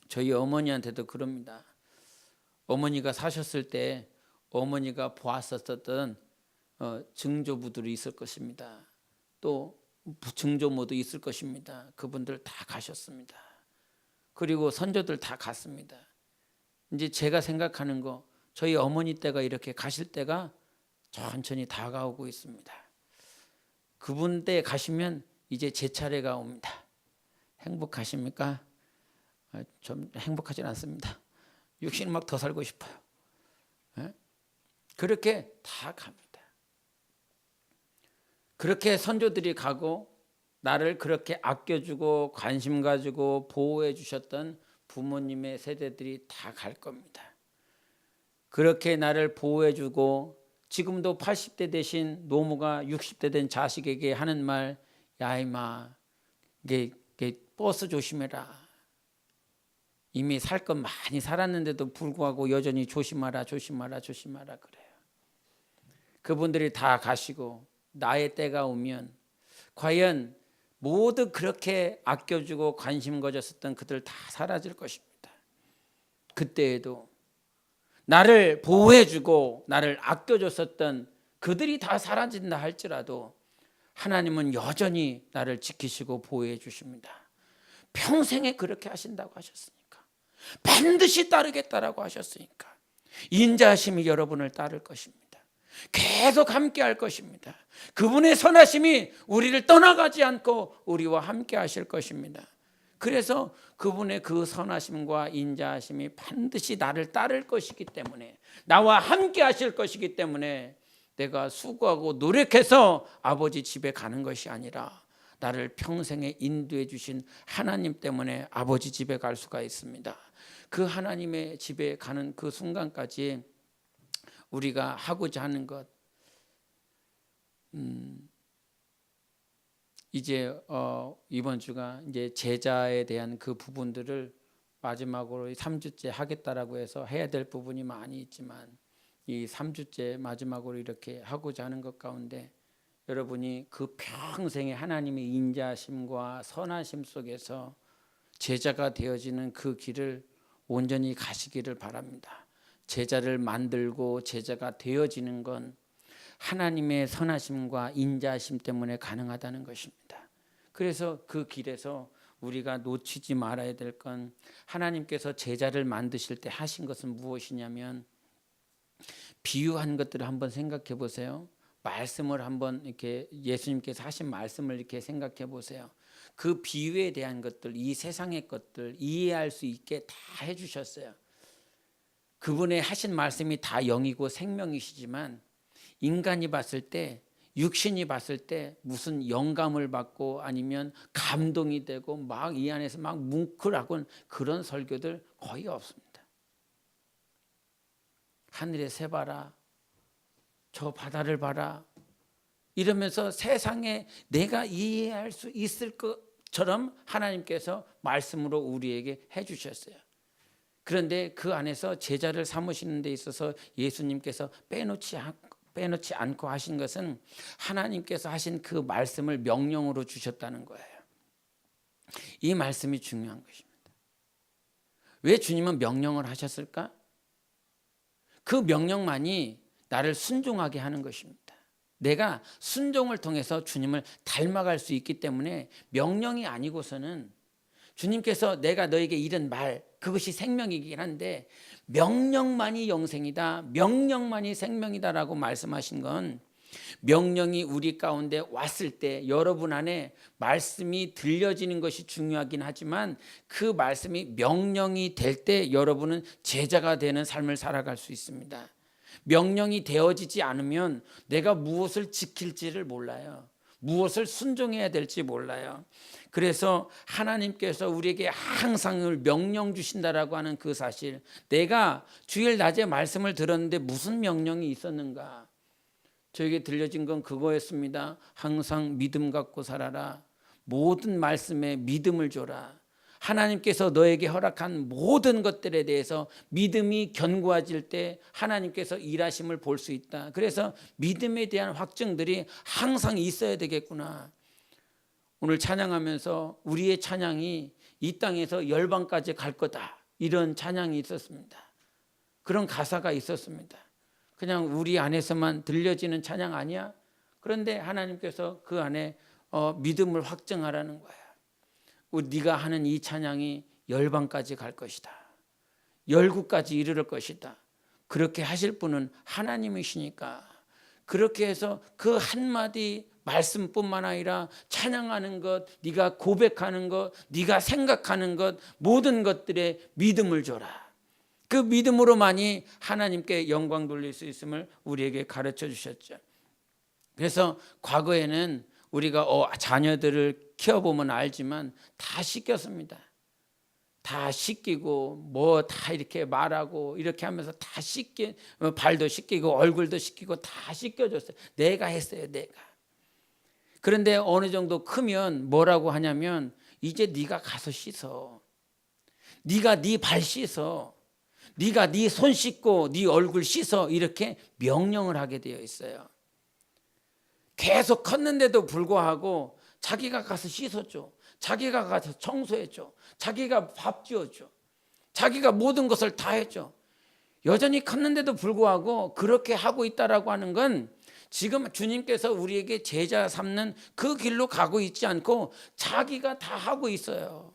저희 어머니한테도 그럽니다. 어머니가 사셨을 때 어머니가 보았었던 증조부들이 있을 것입니다. 또 증조모도 있을 것입니다. 그분들 다 가셨습니다. 그리고 선조들 다 갔습니다. 이제 제가 생각하는 거, 저희 어머니 때가 이렇게 가실 때가 천천히 다가오고 있습니다. 그분 때 가시면 이제 제 차례가 옵니다. 행복하십니까? 좀 행복하진 않습니다. 육신은 막 더 살고 싶어요. 그렇게 다 갑니다. 그렇게 선조들이 가고 나를 그렇게 아껴주고 관심 가지고 보호해 주셨던 부모님의 세대들이 다 갈 겁니다. 그렇게 나를 보호해 주고 지금도 80대 되신 노모가 60대 된 자식에게 하는 말, 야 이마 이게 버스 조심해라. 이미 살 것 많이 살았는데도 불구하고 여전히 조심하라 그래요. 그분들이 다 가시고 나의 때가 오면 과연 모두 그렇게 아껴주고 관심 가졌었던 그들 다 사라질 것입니다. 그때에도 나를 보호해주고 나를 아껴줬었던 그들이 다 사라진다 할지라도 하나님은 여전히 나를 지키시고 보호해 주십니다. 평생에 그렇게 하신다고 하셨으니까, 반드시 따르겠다라고 하셨으니까 인자하심이 여러분을 따를 것입니다. 계속 함께 할 것입니다. 그분의 선하심이 우리를 떠나가지 않고 우리와 함께 하실 것입니다. 그래서 그분의 그 선하심과 인자하심이 반드시 나를 따를 것이기 때문에, 나와 함께 하실 것이기 때문에 내가 수고하고 노력해서 아버지 집에 가는 것이 아니라 나를 평생에 인도해 주신 하나님 때문에 아버지 집에 갈 수가 있습니다. 그 하나님의 집에 가는 그 순간까지 우리가 하고자 하는 것, 이제 이번 주가 이제 제자에 대한 그 부분들을 마지막으로 3주째 하겠다라고 해서 해야 될 부분이 많이 있지만, 이 3주째 마지막으로 이렇게 하고자 하는 것 가운데 여러분이 그 평생의 하나님의 인자하심과 선하심 속에서 제자가 되어지는 그 길을 온전히 가시기를 바랍니다. 제자를 만들고 제자가 되어지는 건 하나님의 선하심과 인자하심 때문에 가능하다는 것입니다. 그래서 그 길에서 우리가 놓치지 말아야 될 건, 하나님께서 제자를 만드실 때 하신 것은 무엇이냐면, 비유한 것들을 한번 생각해 보세요. 말씀을 한번 이렇게 예수님께서 하신 말씀을 이렇게 생각해 보세요. 그 비유에 대한 것들, 이 세상의 것들 이해할 수 있게 다 해주셨어요. 그분의 하신 말씀이 다 영이고 생명이시지만 인간이 봤을 때, 육신이 봤을 때 무슨 영감을 받고 아니면 감동이 되고 막 이 안에서 막 뭉클하고 그런 설교들 거의 없습니다. 하늘의 새 봐라, 저 바다를 봐라 이러면서 세상에 내가 이해할 수 있을 것처럼 하나님께서 말씀으로 우리에게 해주셨어요. 그런데 그 안에서 제자를 삼으시는 데 있어서 예수님께서 빼놓지 않고 하신 것은 하나님께서 하신 그 말씀을 명령으로 주셨다는 거예요. 이 말씀이 중요한 것입니다. 왜 주님은 명령을 하셨을까? 그 명령만이 나를 순종하게 하는 것입니다. 내가 순종을 통해서 주님을 닮아갈 수 있기 때문에 명령이 아니고서는, 주님께서 내가 너에게 이른 말, 그것이 생명이긴 한데 명령만이 영생이다, 명령만이 생명이다라고 말씀하신 건, 명령이 우리 가운데 왔을 때 여러분 안에 말씀이 들려지는 것이 중요하긴 하지만, 그 말씀이 명령이 될 때 여러분은 제자가 되는 삶을 살아갈 수 있습니다. 명령이 되어지지 않으면 내가 무엇을 지킬지를 몰라요. 무엇을 순종해야 될지 몰라요. 그래서 하나님께서 우리에게 항상 명령 주신다라고 하는 그 사실, 내가 주일 낮에 말씀을 들었는데 무슨 명령이 있었는가? 저에게 들려진 건 그거였습니다. 항상 믿음 갖고 살아라. 모든 말씀에 믿음을 줘라. 하나님께서 너에게 허락한 모든 것들에 대해서 믿음이 견고해질 때 하나님께서 일하심을 볼 수 있다. 그래서 믿음에 대한 확증들이 항상 있어야 되겠구나. 오늘 찬양하면서 우리의 찬양이 이 땅에서 열방까지 갈 거다, 이런 찬양이 있었습니다. 그런 가사가 있었습니다. 그냥 우리 안에서만 들려지는 찬양 아니야? 그런데 하나님께서 그 안에 믿음을 확증하라는 거야. 네가 하는 이 찬양이 열방까지 갈 것이다, 열국까지 이르를 것이다. 그렇게 하실 분은 하나님이시니까, 그렇게 해서 그 한마디 말씀뿐만 아니라 찬양하는 것, 네가 고백하는 것, 네가 생각하는 것, 모든 것들에 믿음을 줘라. 그 믿음으로만이 하나님께 영광 돌릴 수 있음을 우리에게 가르쳐 주셨죠. 그래서 과거에는 우리가 자녀들을 키워보면 알지만 다 씻겼습니다. 다 씻기고 뭐 다 이렇게 말하고 이렇게 하면서 다 발도 씻기고 얼굴도 씻기고 다 씻겨줬어요. 내가 했어요, 내가. 그런데 어느 정도 크면 뭐라고 하냐면 이제 네가 가서 씻어. 네가 네 발 씻어. 네가 네 손 씻고 네 얼굴 씻어. 이렇게 명령을 하게 되어 있어요. 계속 컸는데도 불구하고 자기가 가서 씻어줘. 자기가 가서 청소해줘. 자기가 밥 지어줘. 자기가 모든 것을 다 해줘. 여전히 컸는데도 불구하고 그렇게 하고 있다라고 하는 건 지금 주님께서 우리에게 제자 삼는 그 길로 가고 있지 않고 자기가 다 하고 있어요.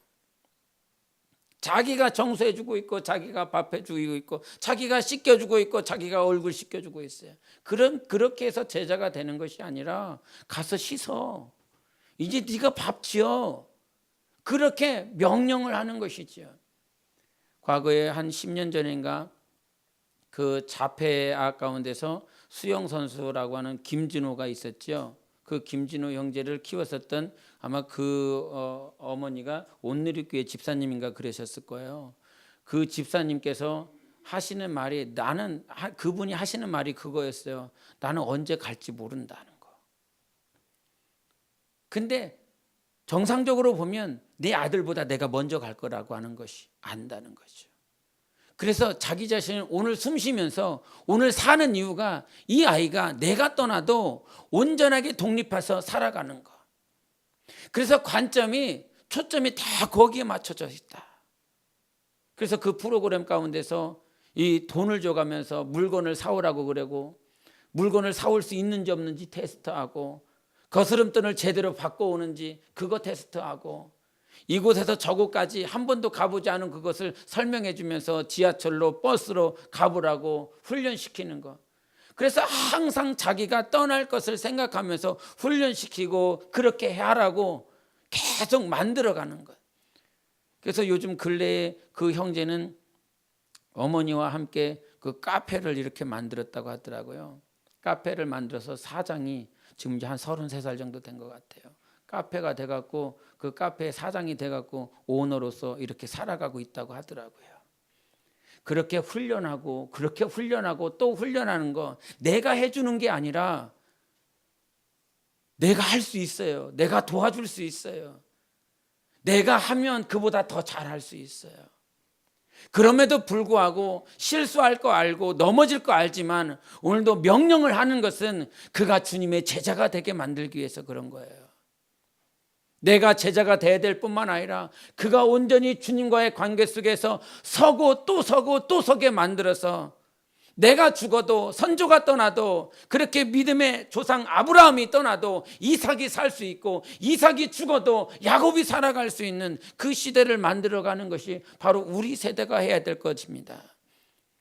자기가 청소해주고 있고 자기가 밥해주고 있고 자기가 씻겨주고 있고 자기가 얼굴 씻겨주고 있어요. 그렇게 해서 제자가 되는 것이 아니라 가서 씻어. 이제 네가 밥 지어. 그렇게 명령을 하는 것이죠. 과거에 한 10년 전인가 그 자폐아 가운데서 수영 선수라고 하는 김진호가 있었죠. 그 김진호 형제를 키웠었던 아마 그 어머니가 온누리교회 집사님인가 그러셨을 거예요. 그 집사님께서 하시는 말이 그분이 하시는 말이 그거였어요. 나는 언제 갈지 모른다는 거. 근데 정상적으로 보면 내 아들보다 내가 먼저 갈 거라고 하는 것이 안다는 거죠. 그래서 자기 자신을 오늘 숨 쉬면서 오늘 사는 이유가 이 아이가 내가 떠나도 온전하게 독립해서 살아가는 거. 그래서 초점이 다 거기에 맞춰져 있다. 그래서 그 프로그램 가운데서 이 돈을 줘가면서 물건을 사오라고 그러고 물건을 사올 수 있는지 없는지 테스트하고 거스름돈을 제대로 받고 오는지 그거 테스트하고 이곳에서 저곳까지 한 번도 가보지 않은 그것을 설명해 주면서 지하철로 버스로 가보라고 훈련시키는 거. 그래서 항상 자기가 떠날 것을 생각하면서 훈련시키고 그렇게 하라고 계속 만들어가는 것. 그래서 요즘 근래에 그 형제는 어머니와 함께 그 카페를 이렇게 만들었다고 하더라고요. 카페를 만들어서 사장이 지금 이제 한 33살 정도 된 것 같아요. 카페가 돼갖고 그 카페의 사장이 돼갖고 오너로서 이렇게 살아가고 있다고 하더라고요. 그렇게 훈련하고 또 훈련하는 거 내가 해주는 게 아니라 내가 할 수 있어요. 내가 도와줄 수 있어요. 내가 하면 그보다 더 잘할 수 있어요. 그럼에도 불구하고 실수할 거 알고 넘어질 거 알지만 오늘도 명령을 하는 것은 그가 주님의 제자가 되게 만들기 위해서 그런 거예요. 내가 제자가 돼야 될 뿐만 아니라 그가 온전히 주님과의 관계 속에서 서고 또 서고 또 서게 만들어서 내가 죽어도 선조가 떠나도 그렇게 믿음의 조상 아브라함이 떠나도 이삭이 살 수 있고 이삭이 죽어도 야곱이 살아갈 수 있는 그 시대를 만들어가는 것이 바로 우리 세대가 해야 될 것입니다.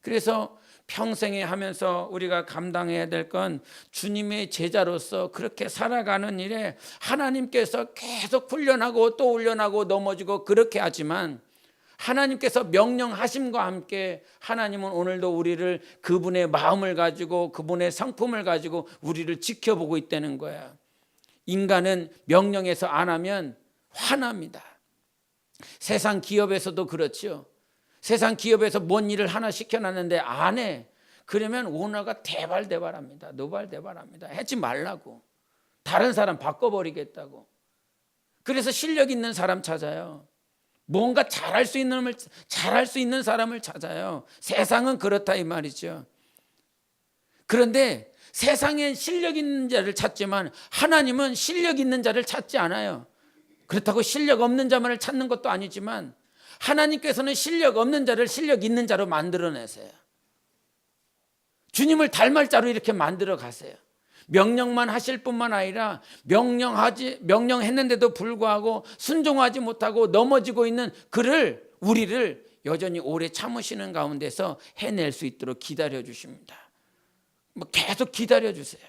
그래서 평생에 하면서 우리가 감당해야 될 건 주님의 제자로서 그렇게 살아가는 일에 하나님께서 계속 훈련하고 또 훈련하고 넘어지고 그렇게 하지만 하나님께서 명령하심과 함께 하나님은 오늘도 우리를 그분의 마음을 가지고 그분의 성품을 가지고 우리를 지켜보고 있다는 거야. 인간은 명령해서 안 하면 화납니다. 세상 기업에서도 그렇죠. 세상 기업에서 뭔 일을 하나 시켜놨는데 안 해. 그러면 오너가 대발대발합니다. 노발대발합니다. 하지 말라고. 다른 사람 바꿔버리겠다고. 그래서 실력 있는 사람 찾아요. 뭔가 잘할 수 있는 사람을 찾아요. 세상은 그렇다 이 말이죠. 그런데 세상엔 실력 있는 자를 찾지만 하나님은 실력 있는 자를 찾지 않아요. 그렇다고 실력 없는 자만을 찾는 것도 아니지만 하나님께서는 실력 없는 자를 실력 있는 자로 만들어내세요. 주님을 닮을 자로 이렇게 만들어 가세요. 명령만 하실 뿐만 아니라 명령했는데도 불구하고 순종하지 못하고 넘어지고 있는 우리를 여전히 오래 참으시는 가운데서 해낼 수 있도록 기다려 주십니다. 계속 기다려 주세요.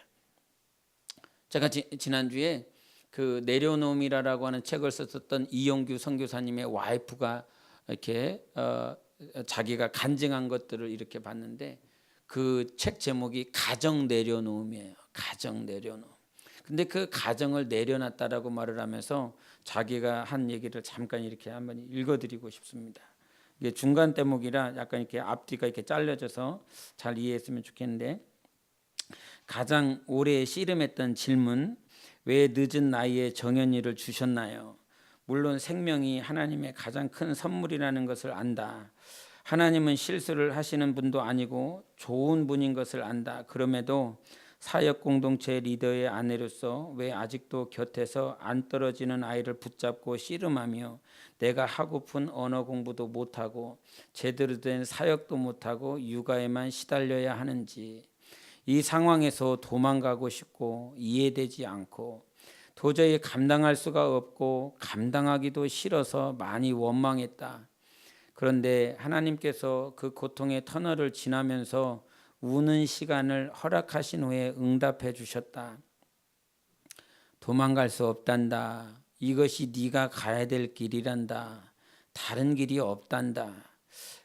제가 지난주에 그 내려놓음이라고 하는 책을 썼던 이용규 선교사님의 와이프가 이렇게 자기가 간증한 것들을 이렇게 봤는데 그 책 제목이 가정 내려놓음이에요. 가정 내려놓음. 근데 그 가정을 내려놨다라고 말을 하면서 자기가 한 얘기를 잠깐 이렇게 한번 읽어드리고 싶습니다. 이게 중간 대목이라 약간 이렇게 앞뒤가 이렇게 잘려져서 잘 이해했으면 좋겠는데, 가장 오래 씨름했던 질문, 왜 늦은 나이에 정연이를 주셨나요? 물론 생명이 하나님의 가장 큰 선물이라는 것을 안다. 하나님은 실수를 하시는 분도 아니고 좋은 분인 것을 안다. 그럼에도 사역 공동체 리더의 아내로서 왜 아직도 곁에서 안 떨어지는 아이를 붙잡고 씨름하며 내가 하고픈 언어 공부도 못하고 제대로 된 사역도 못하고 육아에만 시달려야 하는지, 이 상황에서 도망가고 싶고 이해되지 않고 도저히 감당할 수가 없고 감당하기도 싫어서 많이 원망했다. 그런데 하나님께서 그 고통의 터널을 지나면서 우는 시간을 허락하신 후에 응답해 주셨다. 도망갈 수 없단다. 이것이 네가 가야 될 길이란다. 다른 길이 없단다.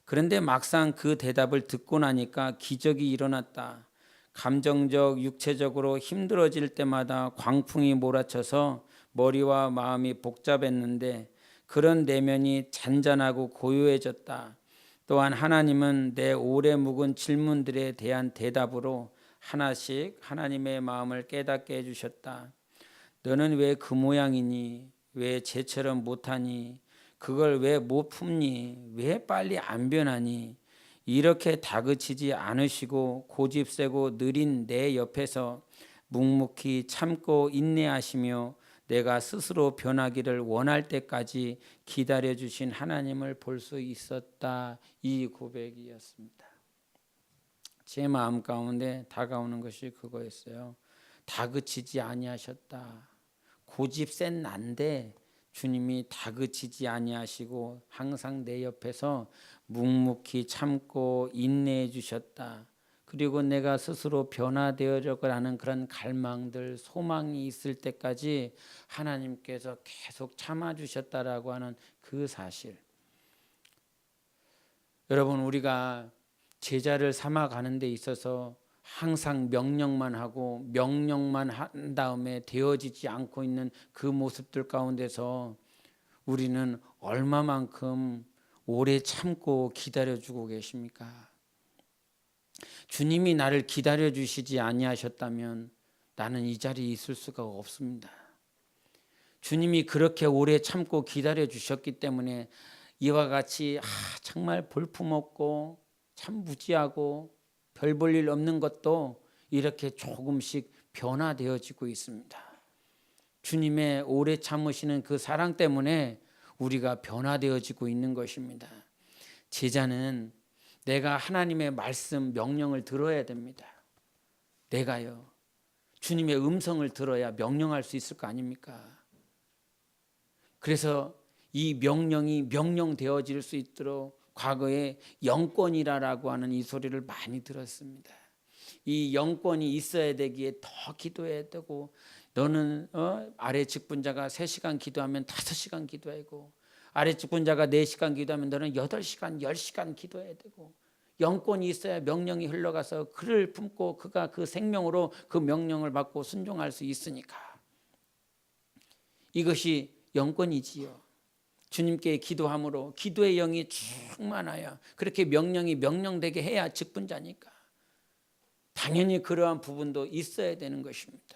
그런데 막상 그 대답을 듣고 나니까 기적이 일어났다. 감정적, 육체적으로 힘들어질 때마다 광풍이 몰아쳐서 머리와 마음이 복잡했는데 그런 내면이 잔잔하고 고요해졌다. 또한 하나님은 내 오래 묵은 질문들에 대한 대답으로 하나씩 하나님의 마음을 깨닫게 해주셨다. 너는 왜 그 모양이니? 왜 쟤처럼 못하니? 그걸 왜 못 품니? 왜 빨리 안 변하니? 이렇게 다그치지 않으시고 고집세고 느린 내 옆에서 묵묵히 참고 인내하시며 내가 스스로 변하기를 원할 때까지 기다려주신 하나님을 볼 수 있었다. 이 고백이었습니다. 제 마음 가운데 다가오는 것이 그거였어요. 다그치지 아니하셨다. 고집 센 난데 주님이 다그치지 아니하시고 항상 내 옆에서 묵묵히 참고 인내해 주셨다. 그리고 내가 스스로 변화되어려고 하는 그런 갈망들, 소망이 있을 때까지 하나님께서 계속 참아주셨다라고 하는 그 사실. 여러분, 우리가 제자를 삼아가는 데 있어서 항상 명령만 하고 명령만 한 다음에 되어지지 않고 있는 그 모습들 가운데서 우리는 얼마만큼 오래 참고 기다려주고 계십니까? 주님이 나를 기다려주시지 아니하셨다면 나는 이 자리에 있을 수가 없습니다. 주님이 그렇게 오래 참고 기다려주셨기 때문에 이와 같이 정말 볼품없고 참 무지하고 별 볼 일 없는 것도 이렇게 조금씩 변화되어지고 있습니다. 주님의 오래 참으시는 그 사랑 때문에 우리가 변화되어지고 있는 것입니다. 제자는 내가 하나님의 말씀, 명령을 들어야 됩니다. 내가요. 주님의 음성을 들어야 명령할 수 있을 거 아닙니까? 그래서 이 명령이 명령되어질 수 있도록 과거에 영권이라고 하는 이 소리를 많이 들었습니다. 이 영권이 있어야 되기에 더 기도해야 되고, 너는 아래 직분자가 3시간 기도하면 5시간 기도하고, 아래 직분자가 4시간 기도하면 너는 8시간, 10시간 기도해야 되고, 영권이 있어야 명령이 흘러가서 그를 품고 그가 그 생명으로 그 명령을 받고 순종할 수 있으니까. 이것이 영권이지요. 주님께 기도함으로 기도의 영이 충만하여 그렇게 명령이 명령되게 해야 직분자니까. 당연히 그러한 부분도 있어야 되는 것입니다.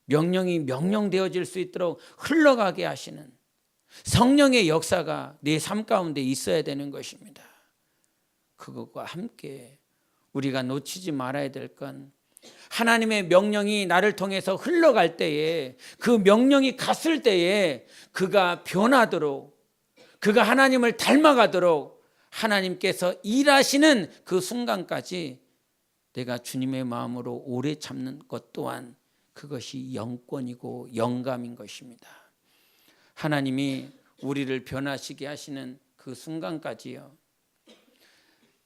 명령이 명령되어질 수 있도록 흘러가게 하시는 성령의 역사가 내 삶 가운데 있어야 되는 것입니다. 그것과 함께 우리가 놓치지 말아야 될 건, 하나님의 명령이 나를 통해서 흘러갈 때에, 그 명령이 갔을 때에 그가 변하도록, 그가 하나님을 닮아가도록 하나님께서 일하시는 그 순간까지 내가 주님의 마음으로 오래 참는 것 또한 그것이 영권이고 영감인 것입니다. 하나님이 우리를 변화시게 하시는 그 순간까지요,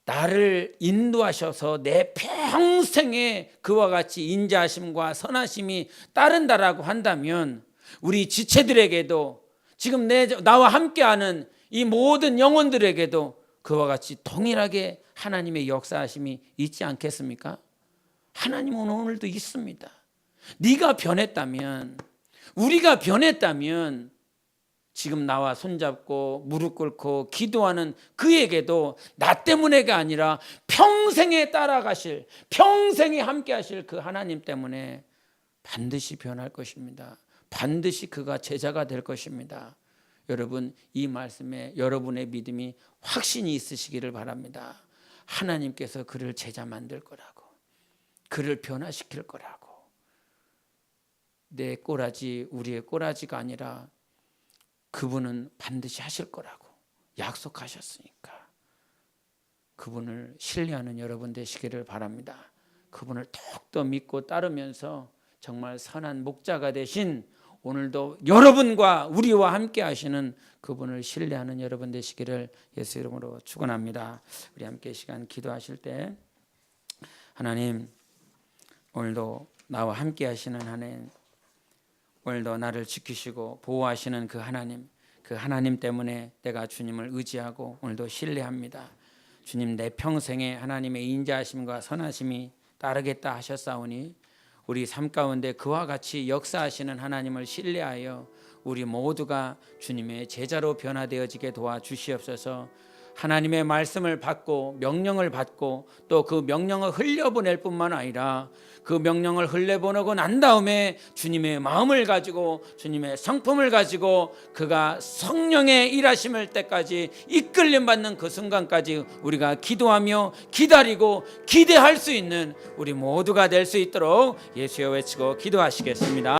나를 인도하셔서 내 평생에 그와 같이 인자하심과 선하심이 따른다라고 한다면 우리 지체들에게도, 지금 나와 함께하는 이 모든 영혼들에게도 그와 같이 동일하게 하나님의 역사하심이 있지 않겠습니까? 하나님은 오늘도 있습니다. 네가 변했다면, 우리가 변했다면 지금 나와 손잡고 무릎 꿇고 기도하는 그에게도 나 때문에가 아니라 평생에 따라가실, 평생에 함께 하실 그 하나님 때문에 반드시 변할 것입니다. 반드시 그가 제자가 될 것입니다. 여러분, 이 말씀에 여러분의 믿음이 확신이 있으시기를 바랍니다. 하나님께서 그를 제자 만들 거라고, 그를 변화시킬 거라고. 내 꼬라지, 우리의 꼬라지가 아니라 그분은 반드시 하실 거라고 약속하셨으니까 그분을 신뢰하는 여러분 되시기를 바랍니다. 그분을 더욱더 믿고 따르면서 정말 선한 목자가 되신, 오늘도 여러분과 우리와 함께 하시는 그분을 신뢰하는 여러분 되시기를 예수 이름으로 축원합니다. 우리 함께 시간 기도하실 때, 하나님, 오늘도 나와 함께 하시는 하나님, 오늘도 나를 지키시고 보호하시는 그 하나님 때문에 내가 주님을 의지하고 오늘도 신뢰합니다. 주님, 내 평생에 하나님의 인자하심과 선하심이 따르겠다 하셨사오니 우리 삶 가운데 그와 같이 역사하시는 하나님을 신뢰하여 우리 모두가 주님의 제자로 변화되어지게 도와주시옵소서. 하나님의 말씀을 받고 명령을 받고 또 그 명령을 흘려보낼 뿐만 아니라 그 명령을 흘려보내고 난 다음에 주님의 마음을 가지고 주님의 성품을 가지고 그가 성령의 일하심을 때까지 이끌림 받는 그 순간까지 우리가 기도하며 기다리고 기대할 수 있는 우리 모두가 될 수 있도록 예수여 외치고 기도하시겠습니다.